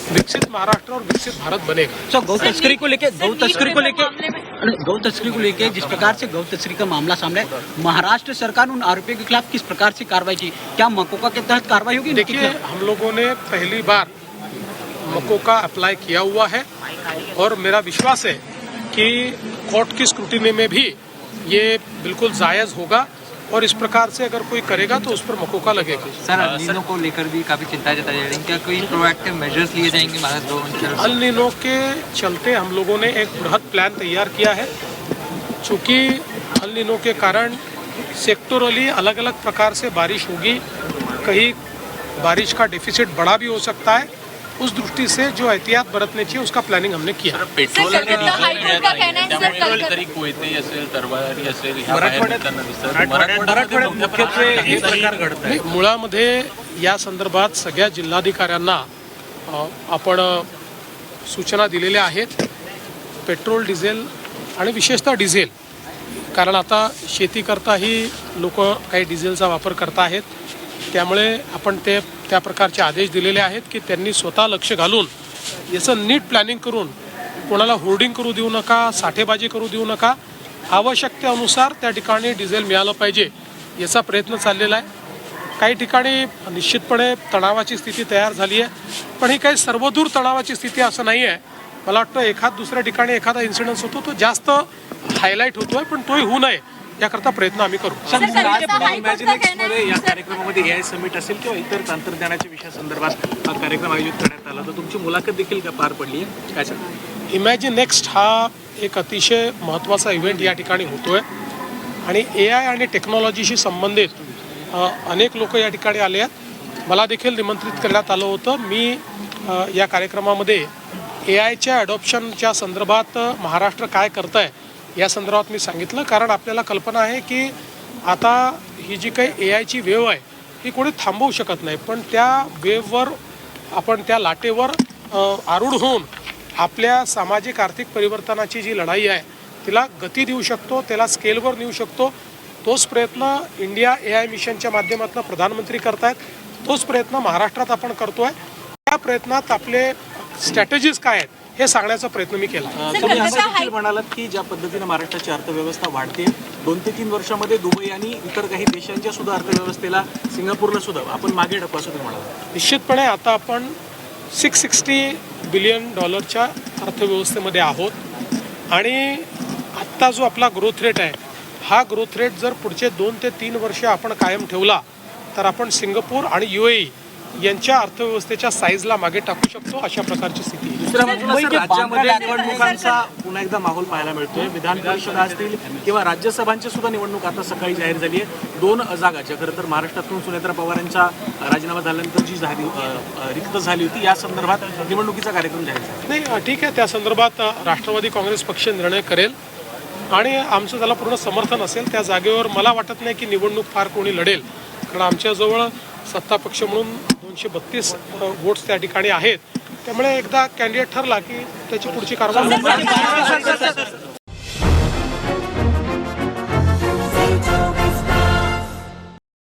विकसित महाराष्ट्र और विकसित भारत बनेगा। सर, गौ तस्करी को लेके जिस प्रकार से गौ तस्करी का मामला सामने है, महाराष्ट्र सरकार उन आरोपियों के खिलाफ किस प्रकार से कार्रवाई की? क्या मकोका के तहत कार्रवाई होगी? देखिए, हम लोगों ने पहली बार मकोका अप्लाई किया हुआ है और मेरा विश्वास है कि कोर्ट की स्क्रूटिनी में भी ये बिल्कुल जायज होगा और इस प्रकार से अगर कोई करेगा तो उस पर मकोका लगेगा। सर, अल नीनो को लेकर भी काफी चिंता जताई जा रही है, क्या कोई प्रोएक्टिव मेजर्स लिए जाएंगे महाराष्ट्र? अल नीनो के चलते हम लोगों ने एक बृहद प्लान तैयार किया है। चूँकि अल नीनो के कारण सेक्टोरली अलग अलग प्रकार से बारिश होगी, कहीं बारिश का डेफिसिट बड़ा भी हो सकता है। उस दृष्टि से जो एहतियात बरतने चाहिए उसका प्लॅनिंग हमने किया। पेट्रोल आणि डिझेल कोयते असेल, तरवारी असेल, मराठवाड्यात मुळामध्ये या संदर्भात सगळ्या जिल्हाधिकाऱ्यांना आपण सूचना दिलेल्या आहेत। पेट्रोल, डिझेल आणि विशेषतः डिझेल, कारण आता शेती करताही लोक काही डिझेलचा वापर करत आहेत, त्यामुळे आपण त्या प्रकारचे आदेश दिलेले आहेत की त्यांनी स्वतः लक्ष घालून याचं नीट प्लॅनिंग करून कोणाला होर्डिंग करू देऊ नका, साठेबाजी करू देऊ नका। आवश्यकतेनुसार त्या ठिकाणी डिझेल मिळालं पाहिजे याचा प्रयत्न चाललेला आहे। काही ठिकाणी निश्चितपणे तणावाची स्थिती तयार झाली आहे, पण ही काही सर्वदूर तणावाची स्थिती असं नाही आहे। मला वाटतं एखाद दुसऱ्या ठिकाणी एखादा इन्सिडेंट होतो तो जास्त हायलाईट होतोय, पण तोही होऊ नये याकरता प्रयत्न आम्ही करू। इमॅजिनेक्समध्ये या कार्यक्रमामध्ये AI समिट असेल किंवा इतर तंत्रज्ञानाच्या विषयासंदर्भात हा कार्यक्रम आयोजित करण्यात आला, तर तुमची मुलाखत देखील पार पडली आहे, काय सांगता? इमॅजिनेक्स्ट हा एक अतिशय महत्त्वाचा इव्हेंट या ठिकाणी होतोय आणि AI आणि टेक्नॉलॉजीशी संबंधित अनेक लोक या ठिकाणी आले आहेत। मला देखील निमंत्रित करण्यात आलं होतं। मी या कार्यक्रमामध्ये AIच्या अडॉप्शनच्या संदर्भात महाराष्ट्र काय करत आहे या संदर्भात मी सांगितलं, कारण आपल्याला कल्पना आहे की आता ही जी काही AIची वेव आहे ही कोणी थांबवू शकत नाही, पण त्या वेववर आपण, त्या लाटेवर आरूढ होऊन आपल्या सामाजिक आर्थिक परिवर्तनाची जी लढाई आहे तिला गती देऊ शकतो, त्याला स्केलवर नेऊ शकतो। तोच प्रयत्न इंडिया AI मिशनच्या माध्यमातून प्रधानमंत्री करतायत, तोच प्रयत्न महाराष्ट्रात आपण करतोय। त्या प्रयत्नात आपले स्ट्रॅटेजीज काय आहेत हे सांगण्याचा प्रयत्न मी केला। तुम्ही असं देखील म्हणालात की ज्या पद्धतीने महाराष्ट्राची अर्थव्यवस्था वाढते, 2 ते 3 वर्षामध्ये दुबई आणि इतर काही देशांच्या सुद्धा अर्थव्यवस्थेला, सिंगापूरला सुद्धा आपण मागे ढकलू असं तुम्ही म्हणालात। निश्चितपणे आता आपण $660 बिलियन अर्थव्यवस्थेमध्ये आहोत आणि आत्ता जो आपला ग्रोथ रेट आहे हा ग्रोथ रेट जर पुढचे 2 ते 3 वर्ष आपण कायम ठेवला तर आपण सिंगापूर आणि UAE यांच्या अर्थव्यवस्थेच्या साईजला मागे टाकू शकतो, अशा प्रकारची स्थिती आहे। दुसऱ्या बाजूला राज्यामध्ये निवडणुकांचा पुन्हा एकदा माहोल पाहायला मिळतोय। विधान परिषद असतील किंवा राज्यसभांची सुद्धा निवडणूक आता सकाळी जाहीर झाली आहे। 2 जागा ज्या खरं तर महाराष्ट्रातून सुनेत्रा पवारांचा राजीनामा झाल्यानंतर जी रिक्त झाली होती, या संदर्भात निवडणुकीचा कार्यक्रम जाहीर झाला नाही। ठीक आहे, त्या संदर्भात राष्ट्रवादी काँग्रेस पक्ष निर्णय करेल आणि आमचं त्याला पूर्ण समर्थन असेल। त्या जागेवर मला वाटत नाही की निवडणूक फार कोणी लढेल, कारण आमच्याजवळ सत्ता पक्ष म्हणून 232 वोट्स त्या ठिकाणी आहेत। त्यामुळे एकदा कॅन्डिडेट ठरला की त्याची पुढची कारवाई